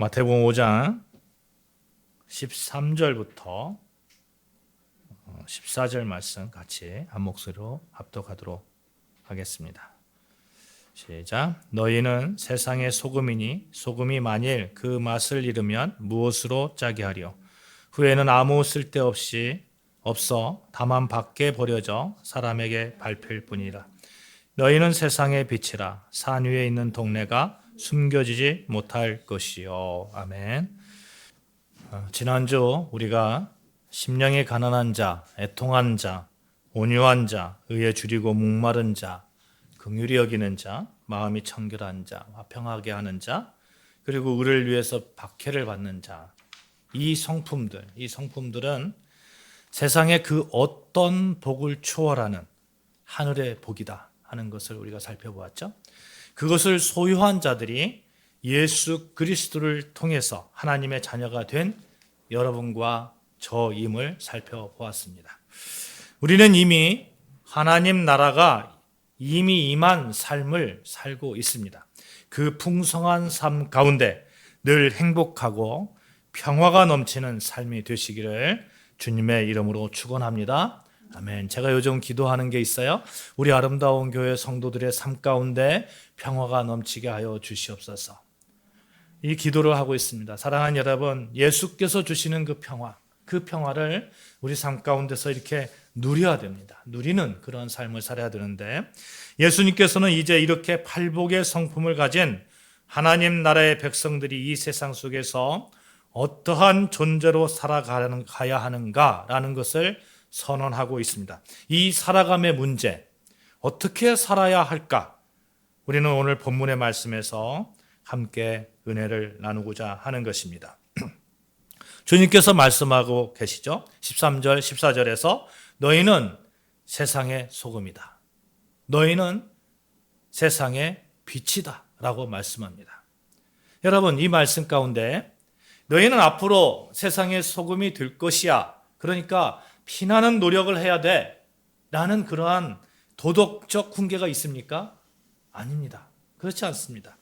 마태복음 5장 13절부터 14절 말씀 같이 한 목소리로 합독하도록 하겠습니다. 시작. 너희는 세상의 소금이니 소금이 만일 그 맛을 잃으면 무엇으로 짜게 하려? 후에는 아무 쓸데없이 없어 다만 밖에 버려져 사람에게 밟힐 뿐이라. 너희는 세상의 빛이라. 산 위에 있는 동네가 숨겨지지 못할 것이요. 아멘. 지난주 우리가 심령이 가난한 자, 애통한 자, 온유한 자, 의에 줄이고 목마른 자, 긍휼히 여기는 자, 마음이 청결한 자, 화평하게 하는 자, 그리고 의를 위해서 박해를 받는 자, 이 성품들은 세상의 그 어떤 복을 초월하는 하늘의 복이다 하는 것을 우리가 살펴보았죠. 그것을 소유한 자들이 예수 그리스도를 통해서 하나님의 자녀가 된 여러분과 저임을 살펴보았습니다. 우리는 이미 하나님 나라가 이미 임한 삶을 살고 있습니다. 그 풍성한 삶 가운데 늘 행복하고 평화가 넘치는 삶이 되시기를 주님의 이름으로 축원합니다. 아멘. 제가 요즘 기도하는 게 있어요. 우리 아름다운 교회 성도들의 삶 가운데 평화가 넘치게 하여 주시옵소서. 이 기도를 하고 있습니다. 사랑하는 여러분, 예수께서 주시는 그 평화를 우리 삶 가운데서 이렇게 누려야 됩니다. 누리는 그런 삶을 살아야 되는데, 예수님께서는 이제 이렇게 팔복의 성품을 가진 하나님 나라의 백성들이 이 세상 속에서 어떠한 존재로 살아가야 하는가라는 것을 선언하고 있습니다. 이 살아감의 문제, 어떻게 살아야 할까? 우리는 오늘 본문의 말씀에서 함께 은혜를 나누고자 하는 것입니다. 주님께서 말씀하고 계시죠. 13절, 14절에서 너희는 세상의 소금이다. 너희는 세상의 빛이다 라고 말씀합니다. 여러분, 이 말씀 가운데 너희는 앞으로 세상의 소금이 될 것이야. 그러니까 피나는 노력을 해야 돼 라는 그러한 도덕적 훈계가 있습니까? 아닙니다. 그렇지 않습니다.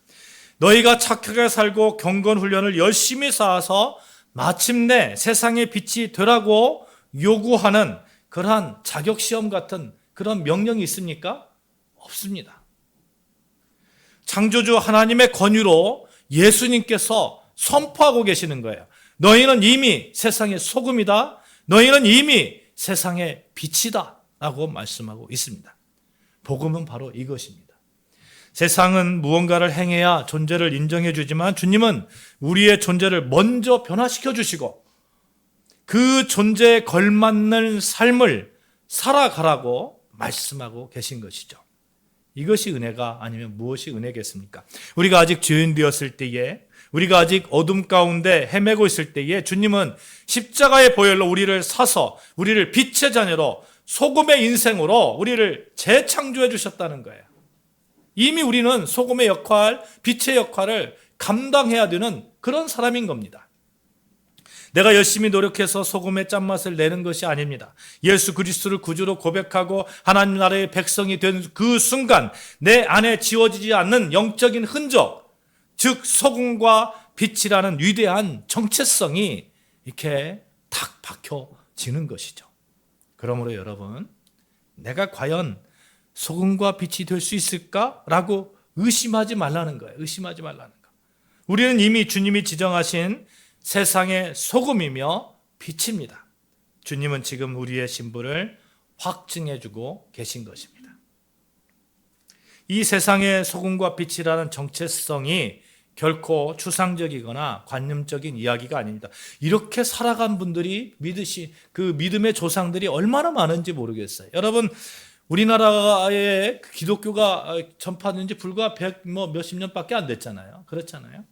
너희가 착하게 살고 경건 훈련을 열심히 쌓아서 마침내 세상의 빛이 되라고 요구하는 그러한 자격시험 같은 그런 명령이 있습니까? 없습니다. 창조주 하나님의 권유로 예수님께서 선포하고 계시는 거예요. 너희는 이미 세상의 소금이다. 너희는 이미 세상의 빛이다 라고 말씀하고 있습니다. 복음은 바로 이것입니다. 세상은 무언가를 행해야 존재를 인정해 주지만 주님은 우리의 존재를 먼저 변화시켜 주시고 그 존재에 걸맞는 삶을 살아가라고 말씀하고 계신 것이죠. 이것이 은혜가 아니면 무엇이 은혜겠습니까? 우리가 아직 죄인 되었을 때에, 우리가 아직 어둠 가운데 헤매고 있을 때에 주님은 십자가의 보혈로 우리를 사서 우리를 빛의 자녀로 소금의 인생으로 우리를 재창조해 주셨다는 거예요. 이미 우리는 소금의 역할, 빛의 역할을 감당해야 되는 그런 사람인 겁니다. 내가 열심히 노력해서 소금의 짠맛을 내는 것이 아닙니다. 예수 그리스도를 구주로 고백하고 하나님 나라의 백성이 된 그 순간 내 안에 지워지지 않는 영적인 흔적, 즉 소금과 빛이라는 위대한 정체성이 이렇게 탁 박혀지는 것이죠. 그러므로 여러분, 내가 과연 소금과 빛이 될 수 있을까라고 의심하지 말라는 거예요. 의심하지 말라는 거. 우리는 이미 주님이 지정하신 세상의 소금이며 빛입니다. 주님은 지금 우리의 신분을 확증해주고 계신 것입니다. 이 세상의 소금과 빛이라는 정체성이 결코 추상적이거나 관념적인 이야기가 아닙니다. 이렇게 살아간 분들이 그 믿음의 조상들이 얼마나 많은지 모르겠어요. 여러분, 우리나라의 기독교가 전파된 지 불과 몇십 년밖에 안 됐잖아요. 그렇잖아요.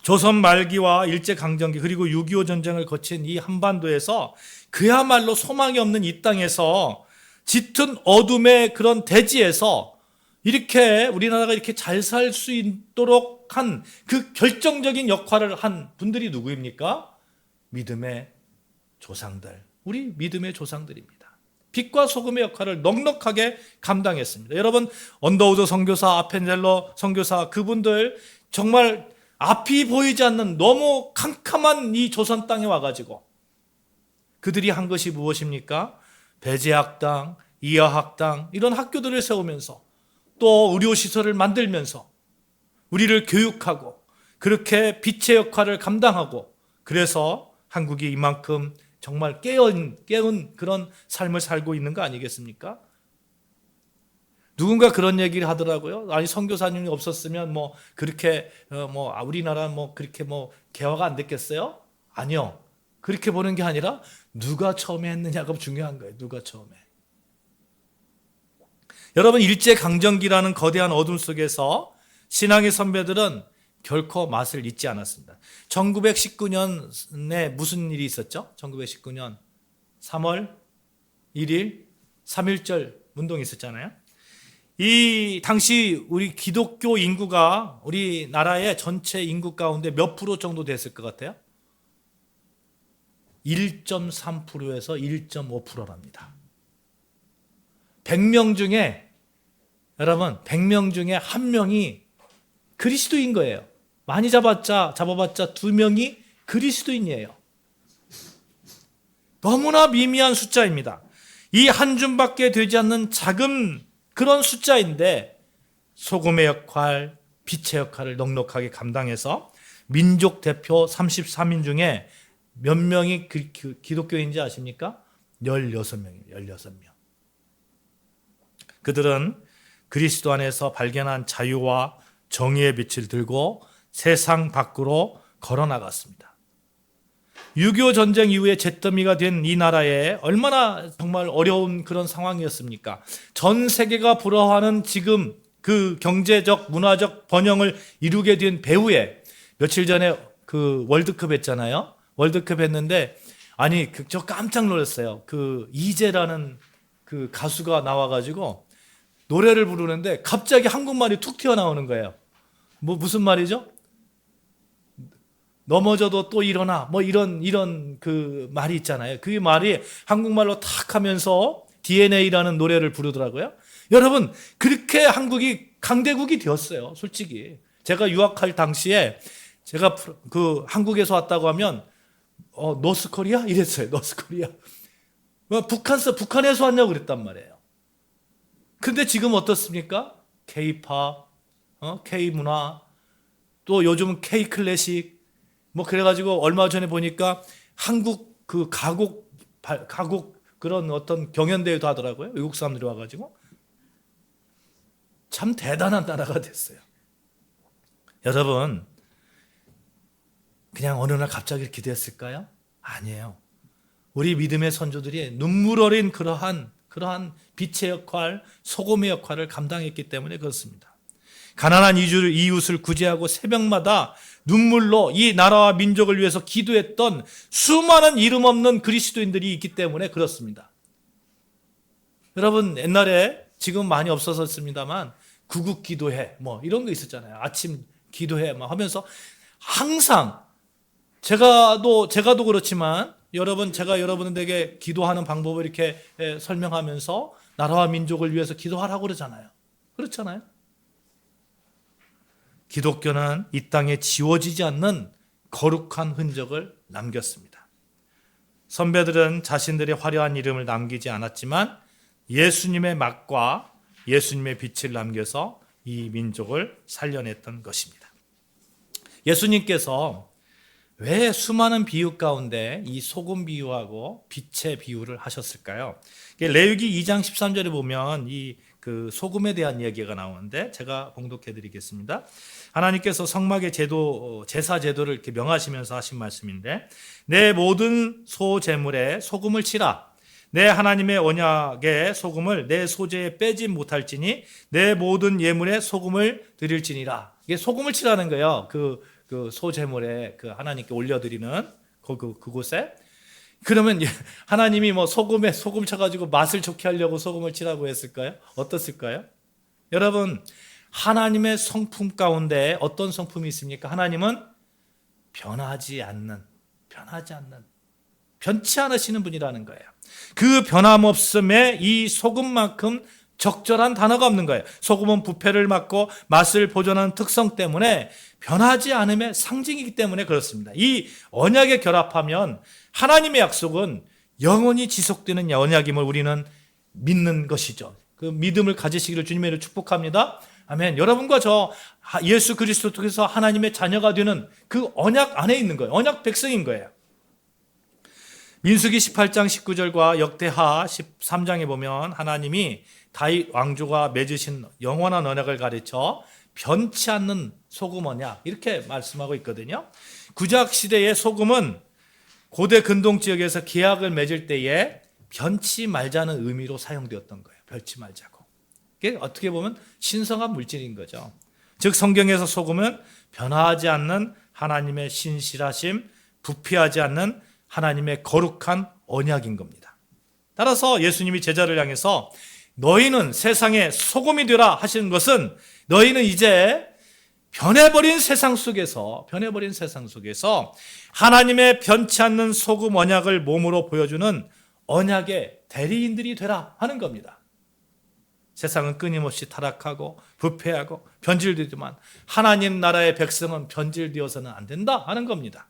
조선 말기와 일제강점기 그리고 6.25 전쟁을 거친 이 한반도에서 그야말로 소망이 없는 이 땅에서 짙은 어둠의 그런 대지에서 이렇게 우리나라가 이렇게 잘 살 수 있도록 한 그 결정적인 역할을 한 분들이 누구입니까? 믿음의 조상들, 우리 믿음의 조상들입니다. 빛과 소금의 역할을 넉넉하게 감당했습니다. 여러분, 언더우드 선교사, 아펜젤러 선교사, 그분들 정말 앞이 보이지 않는 너무 캄캄한 이 조선 땅에 와가지고 그들이 한 것이 무엇입니까? 배제학당, 이하학당 이런 학교들을 세우면서 또 의료시설을 만들면서 우리를 교육하고 그렇게 빛의 역할을 감당하고 그래서 한국이 이만큼 정말 깨운 그런 삶을 살고 있는 거 아니겠습니까? 누군가 그런 얘기를 하더라고요. 아니 선교사님이 없었으면 뭐 그렇게 우리나라 그렇게 개화가 안 됐겠어요? 아니요. 그렇게 보는 게 아니라 누가 처음에 했느냐가 중요한 거예요. 누가 처음에. 여러분 일제 강점기라는 거대한 어둠 속에서 신앙의 선배들은 결코 맛을 잊지 않았습니다. 1919년에 무슨 일이 있었죠? 1919년 3월 1일 3.1절 운동이 있었잖아요. 이 당시 우리 기독교 인구가 우리나라의 전체 인구 가운데 몇 프로 정도 됐을 것 같아요? 1.3%에서 1.5%랍니다. 100명 중에 여러분 100명 중에 1명이 그리스도인 거예요. 많이 잡아봤자 2명이 그리스도인이에요. 너무나 미미한 숫자입니다. 이 한 줌밖에 되지 않는 작은 그런 숫자인데 소금의 역할, 빛의 역할을 넉넉하게 감당해서 민족 대표 33인 중에 몇 명이 기독교인지 아십니까? 16명이에요. 16명. 그들은 그리스도 안에서 발견한 자유와 정의의 빛을 들고 세상 밖으로 걸어나갔습니다. 6.25 전쟁 이후에 잿더미가 된 이 나라에 얼마나 정말 어려운 그런 상황이었습니까? 전 세계가 부러워하는 지금 그 경제적, 문화적 번영을 이루게 된 배후에 며칠 전에 그 월드컵 했잖아요. 월드컵 했는데 저 깜짝 놀랐어요. 그 이재라는 그 가수가 나와가지고 노래를 부르는데 갑자기 한국말이 툭 튀어나오는 거예요. 무슨 말이죠? 넘어져도 또 일어나 이런 그 말이 있잖아요. 그 말이 한국말로 탁 하면서 DNA라는 노래를 부르더라고요. 여러분 그렇게 한국이 강대국이 되었어요. 솔직히 제가 유학할 당시에 제가 그 한국에서 왔다고 하면 노스코리아 이랬어요. 노스코리아. 북한에서 왔냐고 그랬단 말이에요. 근데 지금 어떻습니까? K-팝, K-문화, 또 요즘은 K-클래식, 그래가지고 얼마 전에 보니까 한국 그 가곡 그런 어떤 경연대회도 하더라고요. 외국 사람들이 와가지고. 참 대단한 나라가 됐어요. 여러분, 그냥 어느 날 갑자기 이렇게 됐을까요? 아니에요. 우리 믿음의 선조들이 눈물 어린 그러한 빛의 역할, 소금의 역할을 감당했기 때문에 그렇습니다. 가난한 이웃을 구제하고 새벽마다 눈물로 이 나라와 민족을 위해서 기도했던 수많은 이름 없는 그리스도인들이 있기 때문에 그렇습니다. 여러분 옛날에 지금 많이 없어졌습니다만 구국 기도회 이런 거 있었잖아요. 아침 기도회 하면서 항상 제가도 그렇지만 제가 여러분들에게 기도하는 방법을 이렇게 설명하면서 나라와 민족을 위해서 기도하라고 그러잖아요. 그렇잖아요. 기독교는 이 땅에 지워지지 않는 거룩한 흔적을 남겼습니다. 선배들은 자신들의 화려한 이름을 남기지 않았지만 예수님의 맛과 예수님의 빛을 남겨서 이 민족을 살려냈던 것입니다. 예수님께서 왜 수많은 비유 가운데 이 소금 비유하고 빛의 비유를 하셨을까요? 레위기 2장 13절에 보면 그 소금에 대한 이야기가 나오는데 제가 봉독해 드리겠습니다. 하나님께서 성막의 제사 제도를 이렇게 명하시면서 하신 말씀인데 내 모든 소 제물에 소금을 치라. 내 하나님의 언약의 소금을 내 소재에 빼지 못할지니 내 모든 예물에 소금을 드릴지니라. 이게 소금을 치라는 거예요. 그 소제물에 하나님께 올려드리는 그곳에. 그러면 하나님이 소금에 소금 쳐가지고 맛을 좋게 하려고 소금을 치라고 했을까요? 어떻을까요? 여러분 하나님의 성품 가운데 어떤 성품이 있습니까? 하나님은 변치 않으시는 분이라는 거예요. 그 변함없음에 이 소금만큼 적절한 단어가 없는 거예요. 소금은 부패를 막고 맛을 보존하는 특성 때문에 변하지 않음의 상징이기 때문에 그렇습니다. 이 언약에 결합하면 하나님의 약속은 영원히 지속되는 언약임을 우리는 믿는 것이죠. 그 믿음을 가지시기를 주님의 축복합니다. 아멘. 여러분과 저 예수 그리스도 통해서 하나님의 자녀가 되는 그 언약 안에 있는 거예요. 언약 백성인 거예요. 민수기 18장 19절과 역대하 13장에 보면 하나님이 다윗 왕조가 맺으신 영원한 언약을 가르쳐 변치 않는 소금 언약 이렇게 말씀하고 있거든요. 구약 시대의 소금은 고대 근동 지역에서 계약을 맺을 때에 변치 말자는 의미로 사용되었던 거예요. 변치 말자고. 이게 어떻게 보면 신성한 물질인 거죠. 즉 성경에서 소금은 변화하지 않는 하나님의 신실하심, 부패하지 않는 하나님의 거룩한 언약인 겁니다. 따라서 예수님이 제자를 향해서 너희는 세상의 소금이 되라 하시는 것은 너희는 이제 변해버린 세상 속에서 하나님의 변치 않는 소금 언약을 몸으로 보여주는 언약의 대리인들이 되라 하는 겁니다. 세상은 끊임없이 타락하고 부패하고 변질되지만 하나님 나라의 백성은 변질되어서는 안 된다 하는 겁니다.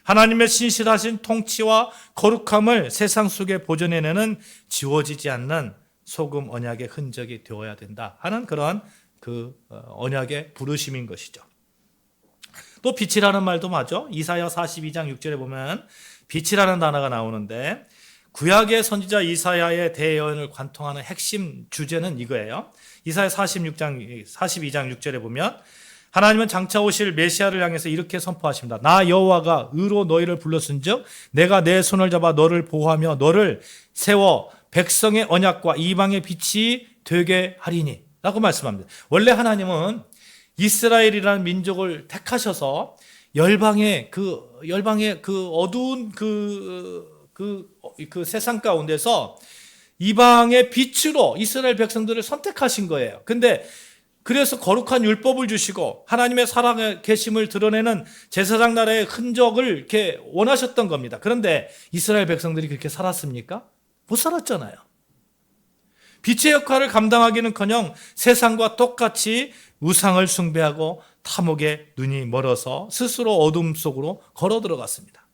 하나님의 신실하신 통치와 거룩함을 세상 속에 보존해내는 지워지지 않는 소금 언약의 흔적이 되어야 된다 하는 그러한 그 언약의 부르심인 것이죠. 또 빛이라는 말도 맞죠. 이사야 42장 6절에 보면 빛이라는 단어가 나오는데 구약의 선지자 이사야의 대예언을 관통하는 핵심 주제는 이거예요. 이사야 42장 6절에 보면 하나님은 장차 오실 메시아를 향해서 이렇게 선포하십니다. 나 여호와가 의로 너희를 불렀은즉 내가 내 손을 잡아 너를 보호하며 너를 세워 백성의 언약과 이방의 빛이 되게 하리니 라고 말씀합니다. 원래 하나님은 이스라엘이라는 민족을 택하셔서 열방의 그 어두운 그 세상 가운데서 이방의 빛으로 이스라엘 백성들을 선택하신 거예요. 근데 그래서 거룩한 율법을 주시고 하나님의 살아계심을 계심을 드러내는 제사장 나라의 흔적을 이렇게 원하셨던 겁니다. 그런데 이스라엘 백성들이 그렇게 살았습니까? 못 살았잖아요. 빛의 역할을 감당하기는커녕 세상과 똑같이 우상을 숭배하고 탐욕에 눈이 멀어서 스스로 어둠 속으로 걸어 들어갔습니다.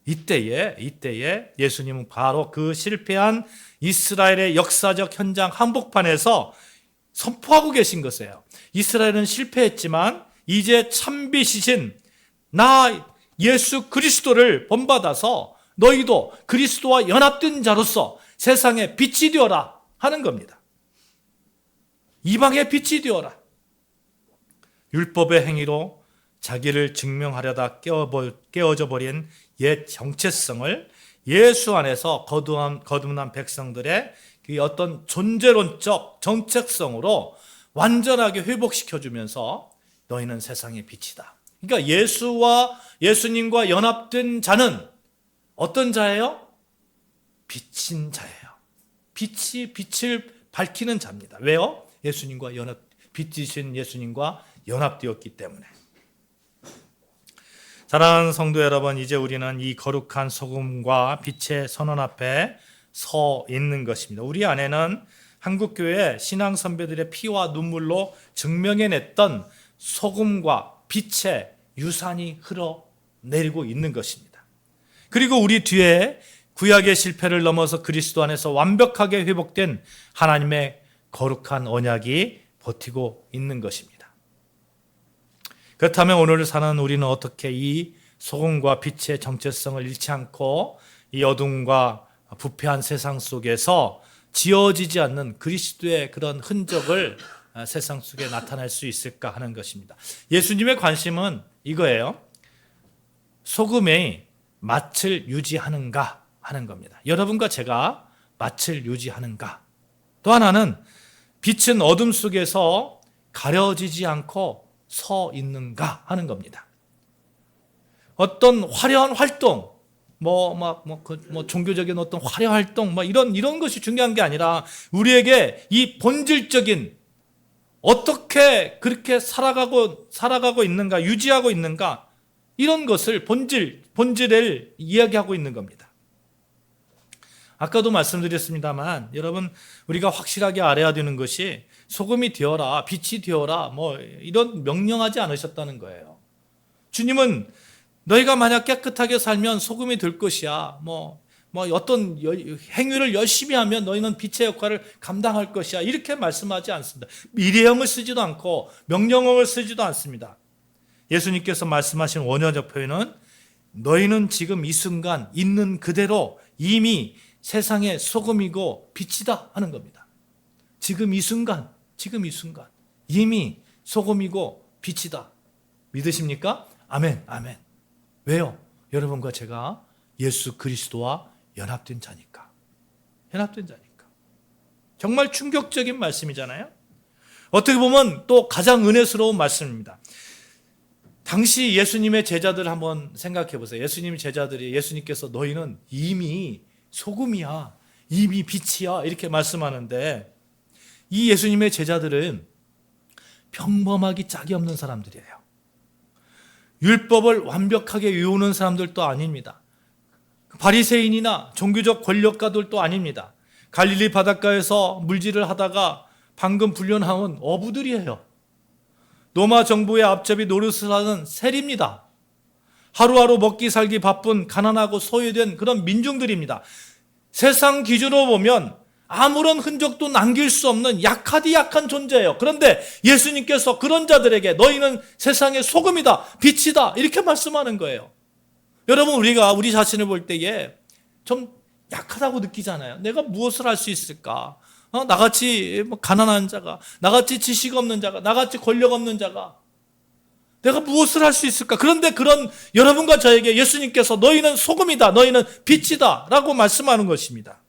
이때에 예수님은 바로 그 실패한 이스라엘의 역사적 현장 한복판에서 선포하고 계신 것이에요. 이스라엘은 실패했지만 이제 참빛이신 나 예수 그리스도를 본받아서 너희도 그리스도와 연합된 자로서 세상에 빛이 되어라 하는 겁니다. 이방의 빛이 되어라. 율법의 행위로 자기를 증명하려다 깨어져 버린 옛 정체성을 예수 안에서 거듭난 백성들의 그 어떤 존재론적 정체성으로 완전하게 회복시켜주면서 너희는 세상의 빛이다. 그러니까 예수님과 연합된 자는 어떤 자예요? 빛인 자예요. 빛을 밝히는 자입니다. 왜요? 빛이신 예수님과 연합되었기 때문에. 사랑하는 성도 여러분, 이제 우리는 이 거룩한 소금과 빛의 선언 앞에 서 있는 것입니다. 우리 안에는 한국교회 신앙 선배들의 피와 눈물로 증명해냈던 소금과 빛의 유산이 흘러내리고 있는 것입니다. 그리고 우리 뒤에 구약의 실패를 넘어서 그리스도 안에서 완벽하게 회복된 하나님의 거룩한 언약이 버티고 있는 것입니다. 그렇다면 오늘 사는 우리는 어떻게 이 소금과 빛의 정체성을 잃지 않고 이 어둠과 부패한 세상 속에서 지워지지 않는 그리스도의 그런 흔적을 세상 속에 나타낼 수 있을까 하는 것입니다. 예수님의 관심은 이거예요. 소금의 맛을 유지하는가 하는 겁니다. 여러분과 제가 맛을 유지하는가. 또 하나는 빛은 어둠 속에서 가려지지 않고 서 있는가 하는 겁니다. 어떤 화려한 활동, 종교적인 어떤 화려 활동, 이런 것이 중요한 게 아니라 우리에게 이 본질적인 어떻게 그렇게 살아가고 있는가, 유지하고 있는가, 이런 것을 본질을 이야기하고 있는 겁니다. 아까도 말씀드렸습니다만 여러분 우리가 확실하게 알아야 되는 것이 소금이 되어라, 빛이 되어라 이런 명령하지 않으셨다는 거예요. 주님은 너희가 만약 깨끗하게 살면 소금이 될 것이야. 어떤 행위를 열심히 하면 너희는 빛의 역할을 감당할 것이야. 이렇게 말씀하지 않습니다. 미래형을 쓰지도 않고 명령형을 쓰지도 않습니다. 예수님께서 말씀하신 원어적 표현은 너희는 지금 이 순간 있는 그대로 이미 세상의 소금이고 빛이다 하는 겁니다. 지금 이 순간 이미 소금이고 빛이다. 믿으십니까? 아멘, 아멘. 왜요? 여러분과 제가 예수 그리스도와 연합된 자니까. 정말 충격적인 말씀이잖아요. 어떻게 보면 또 가장 은혜스러운 말씀입니다. 당시 예수님의 제자들 한번 생각해 보세요. 예수님의 제자들이 예수님께서 너희는 이미 소금이야, 이미 빛이야 이렇게 말씀하는데 이 예수님의 제자들은 평범하기 짝이 없는 사람들이에요. 율법을 완벽하게 외우는 사람들도 아닙니다. 바리새인이나 종교적 권력가들도 아닙니다. 갈릴리 바닷가에서 물질을 하다가 방금 불려나온 어부들이에요. 로마 정부의 앞잡이 노릇을 하는 세리입니다. 하루하루 먹기 살기 바쁜 가난하고 소외된 그런 민중들입니다. 세상 기준으로 보면 아무런 흔적도 남길 수 없는 약하디 약한 존재예요. 그런데 예수님께서 그런 자들에게 너희는 세상의 소금이다, 빛이다 이렇게 말씀하는 거예요. 여러분 우리가 우리 자신을 볼 때에 좀 약하다고 느끼잖아요. 내가 무엇을 할 수 있을까? 나같이 가난한 자가, 나같이 지식 없는 자가, 나같이 권력 없는 자가 내가 무엇을 할 수 있을까? 그런데 그런 여러분과 저에게 예수님께서 너희는 소금이다, 너희는 빛이다 라고 말씀하는 것입니다.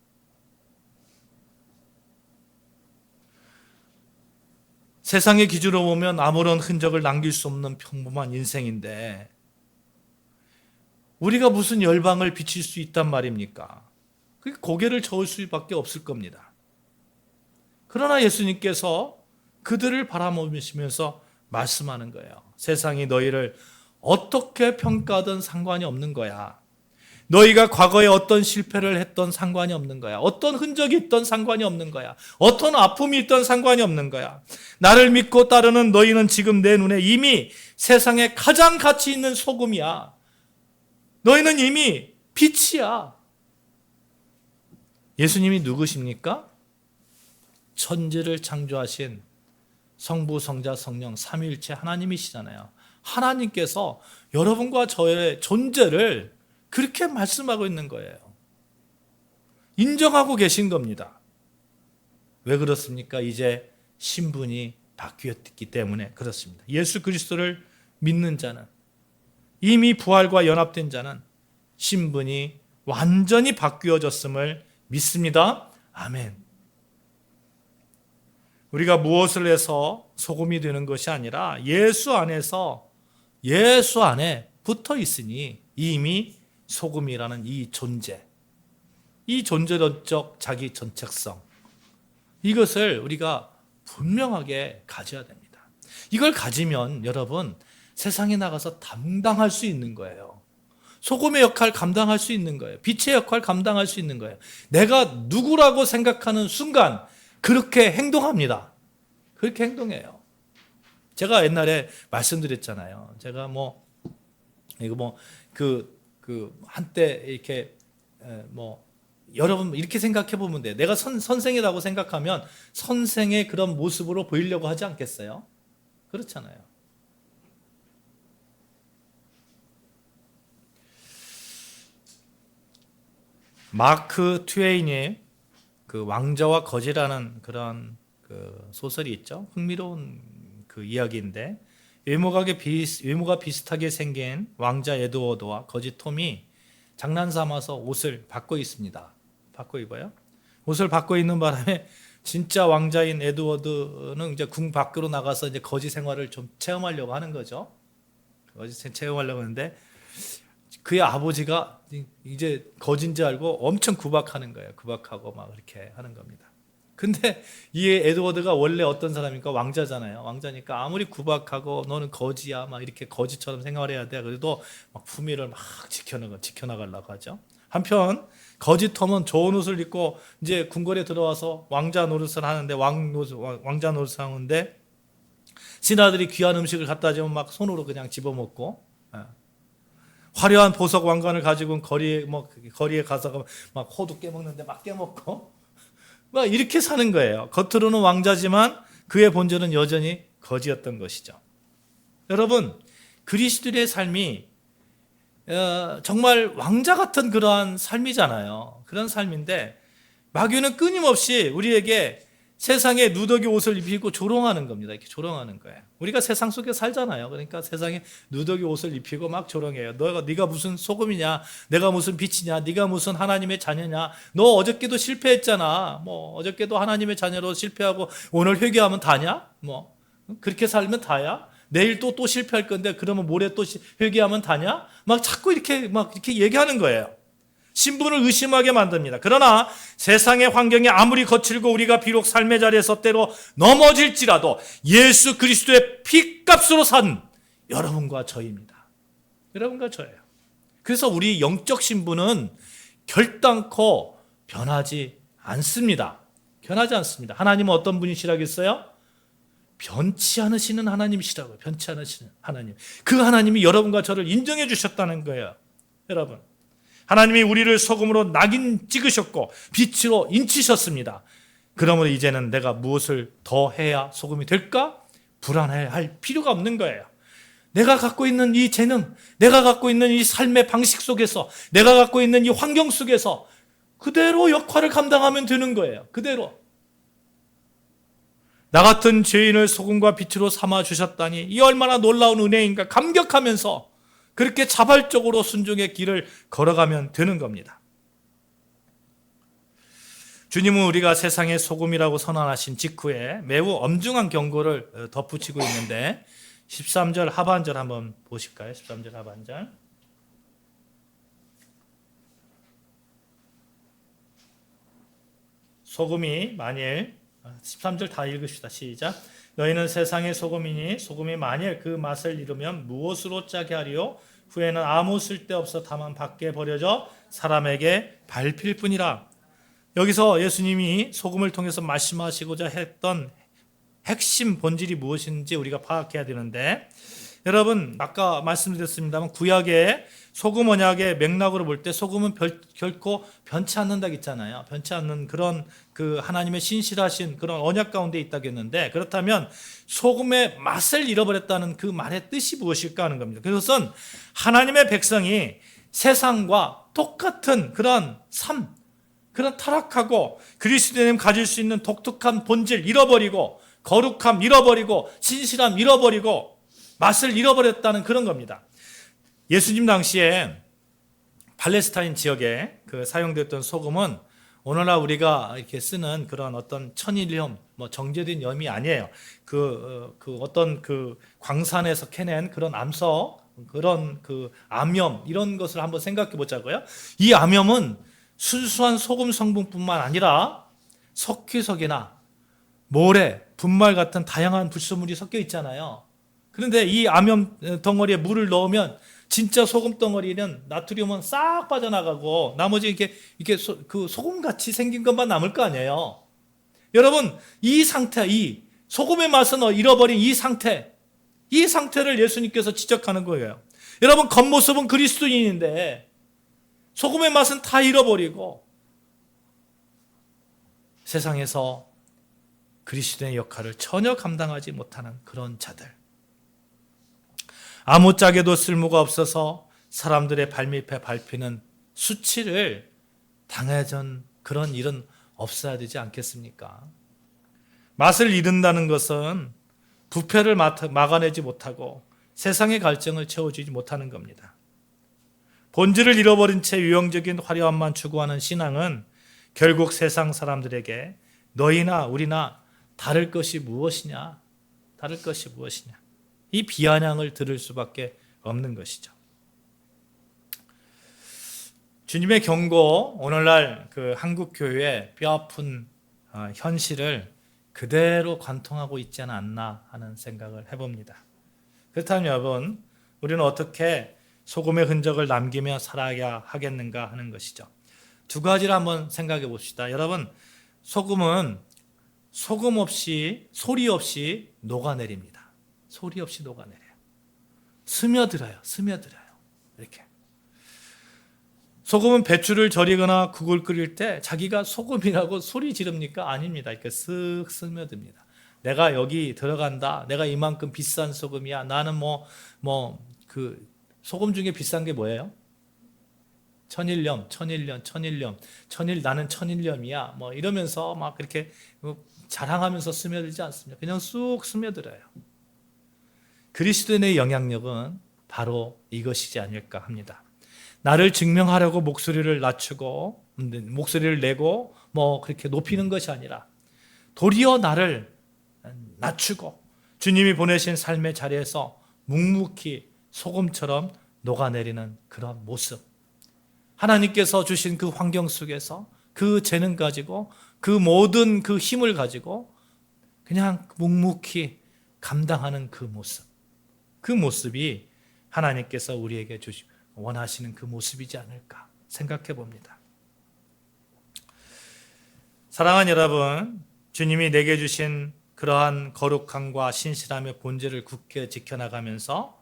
세상의 기준으로 보면 아무런 흔적을 남길 수 없는 평범한 인생인데 우리가 무슨 열방을 비칠 수 있단 말입니까? 고개를 저을 수밖에 없을 겁니다. 그러나 예수님께서 그들을 바라보시면서 말씀하는 거예요. 세상이 너희를 어떻게 평가하든 상관이 없는 거야. 너희가 과거에 어떤 실패를 했던 상관이 없는 거야. 어떤 흔적이 있던 상관이 없는 거야. 어떤 아픔이 있던 상관이 없는 거야. 나를 믿고 따르는 너희는 지금 내 눈에 이미 세상에 가장 가치 있는 소금이야. 너희는 이미 빛이야. 예수님이 누구십니까? 천지를 창조하신 성부, 성자, 성령, 삼위일체 하나님이시잖아요. 하나님께서 여러분과 저의 존재를 그렇게 말씀하고 있는 거예요. 인정하고 계신 겁니다. 왜 그렇습니까? 이제 신분이 바뀌었기 때문에 그렇습니다. 예수 그리스도를 믿는 자는, 이미 부활과 연합된 자는 신분이 완전히 바뀌어졌음을 믿습니다. 아멘. 우리가 무엇을 해서 소금이 되는 것이 아니라 예수 안에 붙어 있으니 이미 소금이라는 이 존재, 이 존재론적 자기 전책성, 이것을 우리가 분명하게 가져야 됩니다. 이걸 가지면 여러분 세상에 나가서 감당할 수 있는 거예요. 소금의 역할 감당할 수 있는 거예요. 빛의 역할 감당할 수 있는 거예요. 내가 누구라고 생각하는 순간 그렇게 행동합니다. 그렇게 행동해요. 제가 옛날에 말씀드렸잖아요. 제가 한때 이렇게 여러분 이렇게 생각해 보면 돼요. 내가 선생이라고 생각하면 선생의 그런 모습으로 보이려고 하지 않겠어요? 그렇잖아요. 마크 트웨인의 그 왕자와 거지라는 그런 그 소설이 있죠. 흥미로운 그 이야기인데 외모가 비슷하게 생긴 왕자 에드워드와 거지 톰이 장난삼아서 옷을 바꿔 입습니다. 바꿔 입어요. 옷을 바꿔 입는 바람에 진짜 왕자인 에드워드는 이제 궁 밖으로 나가서 이제 거지 생활을 좀 체험하려고 하는 거죠. 거지 체험하려고 하는데 그의 아버지가 이제 거지인 줄 알고 엄청 구박하는 거예요. 구박하고 막 이렇게 하는 겁니다. 근데 이 에드워드가 원래 어떤 사람입니까? 왕자잖아요. 왕자니까 아무리 구박하고 너는 거지야 막 이렇게 거지처럼 생활해야 돼. 그래도 막 품위를 막 지켜나가려고 하죠. 한편 거짓 톰은 좋은 옷을 입고 이제 궁궐에 들어와서 왕자 노릇을 하는데 왕자 노릇을 하는데 신하들이 귀한 음식을 갖다 주면 막 손으로 그냥 집어먹고, 화려한 보석 왕관을 가지고 거리에 가서 막 호두 깨먹는데 막 깨먹고 막 이렇게 사는 거예요. 겉으로는 왕자지만 그의 본질은 여전히 거지였던 것이죠. 여러분, 그리스도의 삶이 정말 왕자 같은 그러한 삶이잖아요. 그런 삶인데 마귀는 끊임없이 우리에게 세상에 누더기 옷을 입히고 조롱하는 겁니다. 이렇게 조롱하는 거예요. 우리가 세상 속에 살잖아요. 그러니까 세상에 누더기 옷을 입히고 막 조롱해요. 네가 무슨 소금이냐? 내가 무슨 빛이냐? 네가 무슨 하나님의 자녀냐? 너 어저께도 실패했잖아. 어저께도 하나님의 자녀로 실패하고 오늘 회개하면 다냐? 그렇게 살면 다야? 내일 또 실패할 건데 그러면 모레 또 회개하면 다냐? 막 자꾸 이렇게 얘기하는 거예요. 신분을 의심하게 만듭니다. 그러나 세상의 환경이 아무리 거칠고 우리가 비록 삶의 자리에서 때로 넘어질지라도 예수 그리스도의 피값으로 산 여러분과 저입니다. 여러분과 저예요. 그래서 우리 영적 신분은 결단코 변하지 않습니다. 변하지 않습니다. 하나님은 어떤 분이시라겠어요? 변치 않으시는 하나님이시라고요. 변치 않으시는 하나님. 그 하나님이 여러분과 저를 인정해 주셨다는 거예요. 여러분, 하나님이 우리를 소금으로 낙인 찍으셨고 빛으로 인치셨습니다. 그러므로 이제는 내가 무엇을 더 해야 소금이 될까? 불안해할 필요가 없는 거예요. 내가 갖고 있는 이 재능, 내가 갖고 있는 이 삶의 방식 속에서, 내가 갖고 있는 이 환경 속에서 그대로 역할을 감당하면 되는 거예요. 그대로. 나 같은 죄인을 소금과 빛으로 삼아 주셨다니 이 얼마나 놀라운 은혜인가 감격하면서 그렇게 자발적으로 순종의 길을 걸어가면 되는 겁니다. 주님은 우리가 세상의 소금이라고 선언하신 직후에 매우 엄중한 경고를 덧붙이고 있는데 13절 하반절 한번 보실까요? 13절 하반절. 소금이 만일 13절 다 읽읍시다. 시작. 너희는 세상의 소금이니 소금이 만일 그 맛을 잃으면 무엇으로 짜게 하리요? 후에는 아무 쓸데없어 다만 밖에 버려져 사람에게 밟힐 뿐이라. 여기서 예수님이 소금을 통해서 말씀하시고자 했던 핵심 본질이 무엇인지 우리가 파악해야 되는데, 여러분 아까 말씀드렸습니다만 구약의 소금 언약의 맥락으로 볼 때 소금은 결코 변치 않는다 했잖아요. 변치 않는 그런 그 하나님의 신실하신 그런 언약 가운데 있다고 했는데, 그렇다면 소금의 맛을 잃어버렸다는 그 말의 뜻이 무엇일까 하는 겁니다. 그것은 하나님의 백성이 세상과 똑같은 그런 삶, 그런 타락하고 그리스도님 가질 수 있는 독특한 본질 잃어버리고 거룩함 잃어버리고 신실함 잃어버리고 맛을 잃어버렸다는 그런 겁니다. 예수님 당시에 팔레스타인 지역에 사용됐던 소금은 오늘날 우리가 이렇게 쓰는 그런 어떤 천일염, 정제된 염이 아니에요. 어떤 광산에서 캐낸 그런 암석, 그런 암염 이런 것을 한번 생각해 보자고요. 이 암염은 순수한 소금 성분뿐만 아니라 석회석이나 모래, 분말 같은 다양한 불순물이 섞여 있잖아요. 그런데 이 암염 덩어리에 물을 넣으면 진짜 소금 덩어리는 나트륨은 싹 빠져나가고 나머지 이렇게 소금같이 생긴 것만 남을 거 아니에요. 여러분, 이 상태, 이 소금의 맛은 잃어버린 이 상태를 예수님께서 지적하는 거예요. 여러분, 겉모습은 그리스도인인데 소금의 맛은 다 잃어버리고 세상에서 그리스도의 역할을 전혀 감당하지 못하는 그런 자들. 아무짝에도 쓸모가 없어서 사람들의 발밑에 밟히는 수치를 당해전 그런 일은 없어야 되지 않겠습니까? 맛을 잃는다는 것은 부패를 막아내지 못하고 세상의 갈증을 채워주지 못하는 겁니다. 본질을 잃어버린 채 유형적인 화려함만 추구하는 신앙은 결국 세상 사람들에게 너희나 우리나 다를 것이 무엇이냐? 다를 것이 무엇이냐? 이 비아냥을 들을 수밖에 없는 것이죠. 주님의 경고, 오늘날 한국 교회의 뼈아픈 현실을 그대로 관통하고 있지 않나 하는 생각을 해봅니다. 그렇다면 여러분, 우리는 어떻게 소금의 흔적을 남기며 살아야 하겠는가 하는 것이죠. 두 가지를 한번 생각해 봅시다. 여러분, 소금은 소금 없이, 소리 없이 녹아내립니다. 소리 없이 녹아내려요. 스며들어요. 이렇게. 소금은 배추를 절이거나 국을 끓일 때 자기가 소금이라고 소리 지릅니까? 아닙니다. 이렇게 쓱 스며듭니다. 내가 여기 들어간다. 내가 이만큼 비싼 소금이야. 나는 그 소금 중에 비싼 게 뭐예요? 천일염, 나는 천일염이야. 이러면서 막 그렇게 자랑하면서 스며들지 않습니다. 그냥 쑥 스며들어요. 그리스도인의 영향력은 바로 이것이지 않을까 합니다. 나를 증명하려고 목소리를 낮추고, 목소리를 내고, 그렇게 높이는 것이 아니라, 도리어 나를 낮추고, 주님이 보내신 삶의 자리에서 묵묵히 소금처럼 녹아내리는 그런 모습. 하나님께서 주신 그 환경 속에서 그 재능 가지고, 그 모든 그 힘을 가지고, 그냥 묵묵히 감당하는 그 모습. 그 모습이 하나님께서 우리에게 원하시는 그 모습이지 않을까 생각해 봅니다. 사랑하는 여러분, 주님이 내게 주신 그러한 거룩함과 신실함의 본질을 굳게 지켜나가면서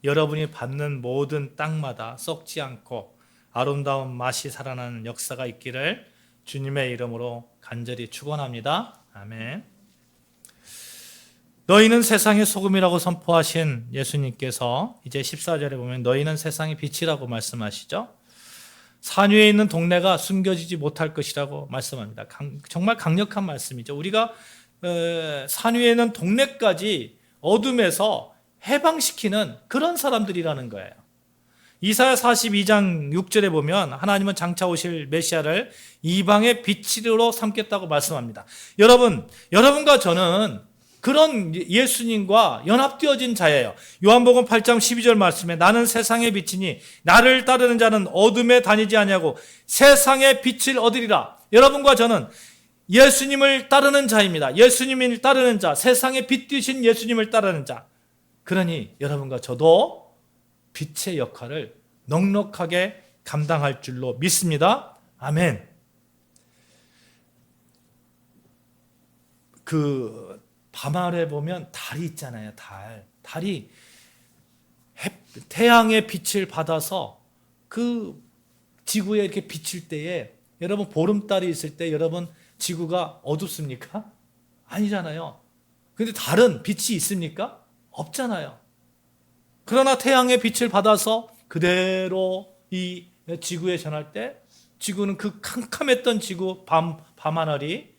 여러분이 받는 모든 땅마다 썩지 않고 아름다운 맛이 살아나는 역사가 있기를 주님의 이름으로 간절히 축원합니다. 아멘. 너희는 세상의 소금이라고 선포하신 예수님께서 이제 14절에 보면 너희는 세상의 빛이라고 말씀하시죠. 산 위에 있는 동네가 숨겨지지 못할 것이라고 말씀합니다. 정말 강력한 말씀이죠. 우리가 산 위에 있는 동네까지 어둠에서 해방시키는 그런 사람들이라는 거예요. 이사야 42장 6절에 보면 하나님은 장차 오실 메시아를 이방의 빛으로 삼겠다고 말씀합니다. 여러분과 저는 그런 예수님과 연합되어진 자예요. 요한복음 8장 12절 말씀에 나는 세상의 빛이니 나를 따르는 자는 어둠에 다니지 아니하고 세상의 빛을 얻으리라. 여러분과 저는 예수님을 따르는 자입니다. 예수님을 따르는 자, 세상의 빛 되신 예수님을 따르는 자. 그러니 여러분과 저도 빛의 역할을 넉넉하게 감당할 줄로 믿습니다. 아멘. 밤하늘에 보면 달이 있잖아요. 달이 태양의 빛을 받아서 그 지구에 이렇게 비칠 때에 여러분 보름달이 있을 때 여러분 지구가 어둡습니까? 아니잖아요. 근데 달은 빛이 있습니까? 없잖아요. 그러나 태양의 빛을 받아서 그대로 이 지구에 전할 때 지구는 그 캄캄했던 지구 밤하늘이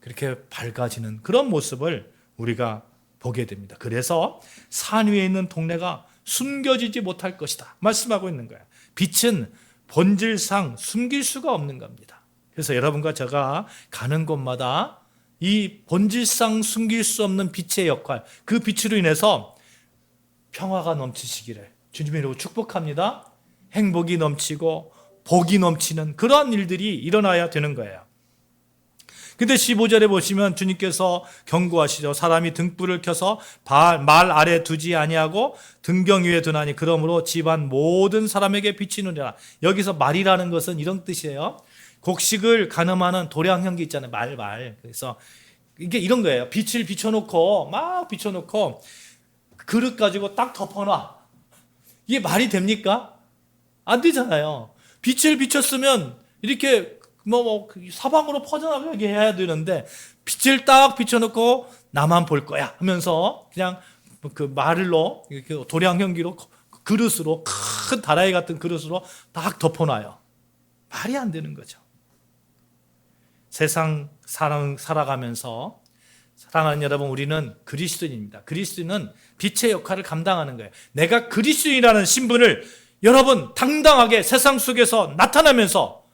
그렇게 밝아지는 그런 모습을 우리가 보게 됩니다. 그래서 산 위에 있는 동네가 숨겨지지 못할 것이다 말씀하고 있는 거예요. 빛은 본질상 숨길 수가 없는 겁니다. 그래서 여러분과 제가 가는 곳마다 이 본질상 숨길 수 없는 빛의 역할, 그 빛으로 인해서 평화가 넘치시기를 주님의 이름으로 축복합니다. 행복이 넘치고 복이 넘치는 그러한 일들이 일어나야 되는 거예요. 근데 15절에 보시면 주님께서 경고하시죠. 사람이 등불을 켜서 말 아래 두지 아니하고 등경 위에 두나니 그러므로 집안 모든 사람에게 비치느니라. 여기서 말이라는 것은 이런 뜻이에요. 곡식을 가늠하는 도량형기 있잖아요. 말. 그래서 이게 이런 거예요. 빛을 비춰놓고 그릇 가지고 딱 덮어놔. 이게 말이 됩니까? 안 되잖아요. 빛을 비췄으면 이렇게 사방으로 퍼져나가게 해야 되는데 빛을 딱 비춰놓고 나만 볼 거야 하면서 그냥 그 말로 도량형기로 그릇으로 큰 다라이 같은 그릇으로 딱 덮어놔요. 말이 안 되는 거죠. 세상 살아가면서 사랑하는 여러분, 우리는 그리스도인입니다. 그리스도인은 빛의 역할을 감당하는 거예요. 내가 그리스도인이라는 신분을 여러분 당당하게 세상 속에서 나타나면서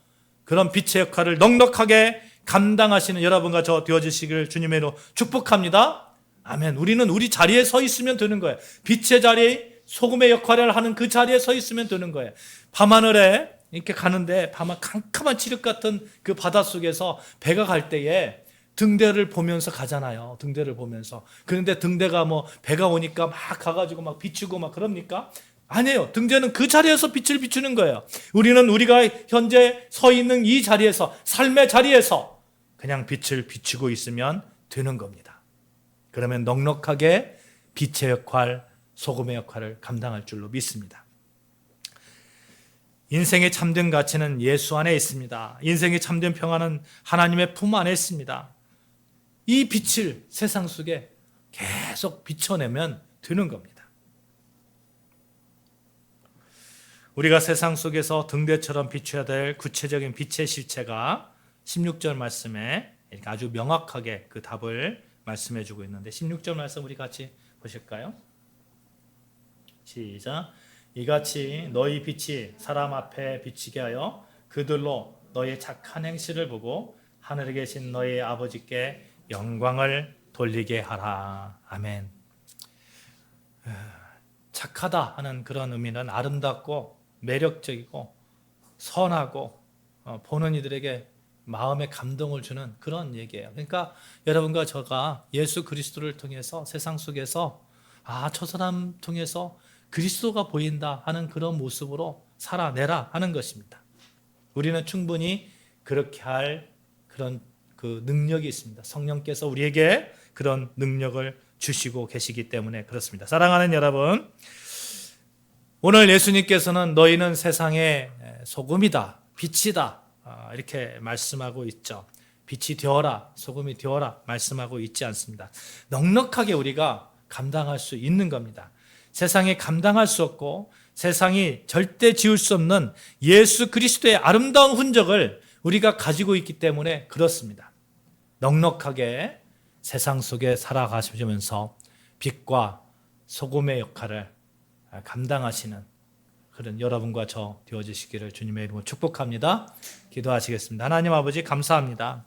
그런 빛의 역할을 넉넉하게 감당하시는 여러분과 저 되어주시기를 주님의 이름으로 축복합니다. 아멘. 우리는 우리 자리에 서 있으면 되는 거예요. 빛의 자리에 소금의 역할을 하는 그 자리에 서 있으면 되는 거예요. 밤하늘에 이렇게 가는데 밤한 캄캄한 칠흑 같은 그 바닷속에서 배가 갈 때에 등대를 보면서 가잖아요. 등대를 보면서. 그런데 등대가 배가 오니까 막 가가지고 막 비추고 막 그럽니까? 아니에요. 등재는 그 자리에서 빛을 비추는 거예요. 우리는 우리가 현재 서 있는 이 자리에서, 삶의 자리에서 그냥 빛을 비추고 있으면 되는 겁니다. 그러면 넉넉하게 빛의 역할, 소금의 역할을 감당할 줄로 믿습니다. 인생의 참된 가치는 예수 안에 있습니다. 인생의 참된 평안은 하나님의 품 안에 있습니다. 이 빛을 세상 속에 계속 비춰내면 되는 겁니다. 우리가 세상 속에서 등대처럼 비춰야 될 구체적인 빛의 실체가 16절 말씀에 이렇게 아주 명확하게 그 답을 말씀해 주고 있는데 16절 말씀 우리 같이 보실까요? 시작. 이같이 너희 빛이 사람 앞에 비치게 하여 그들로 너희 착한 행실을 보고 하늘에 계신 너희 아버지께 영광을 돌리게 하라. 아멘. 착하다 하는 그런 의미는 아름답고 매력적이고 선하고 보는 이들에게 마음에 감동을 주는 그런 얘기예요. 그러니까 여러분과 저가 예수 그리스도를 통해서 세상 속에서 저 사람 통해서 그리스도가 보인다 하는 그런 모습으로 살아내라 하는 것입니다. 우리는 충분히 그렇게 할 그런 그 능력이 있습니다. 성령께서 우리에게 그런 능력을 주시고 계시기 때문에 그렇습니다. 사랑하는 여러분, 오늘 예수님께서는 너희는 세상의 소금이다, 빛이다 이렇게 말씀하고 있죠. 빛이 되어라, 소금이 되어라 말씀하고 있지 않습니다. 넉넉하게 우리가 감당할 수 있는 겁니다. 세상에 감당할 수 없고 세상이 절대 지울 수 없는 예수 그리스도의 아름다운 흔적을 우리가 가지고 있기 때문에 그렇습니다. 넉넉하게 세상 속에 살아가시면서 빛과 소금의 역할을 감당하시는 그런 여러분과 저 되어주시기를 주님의 이름으로 축복합니다. 기도하시겠습니다. 하나님 아버지 감사합니다.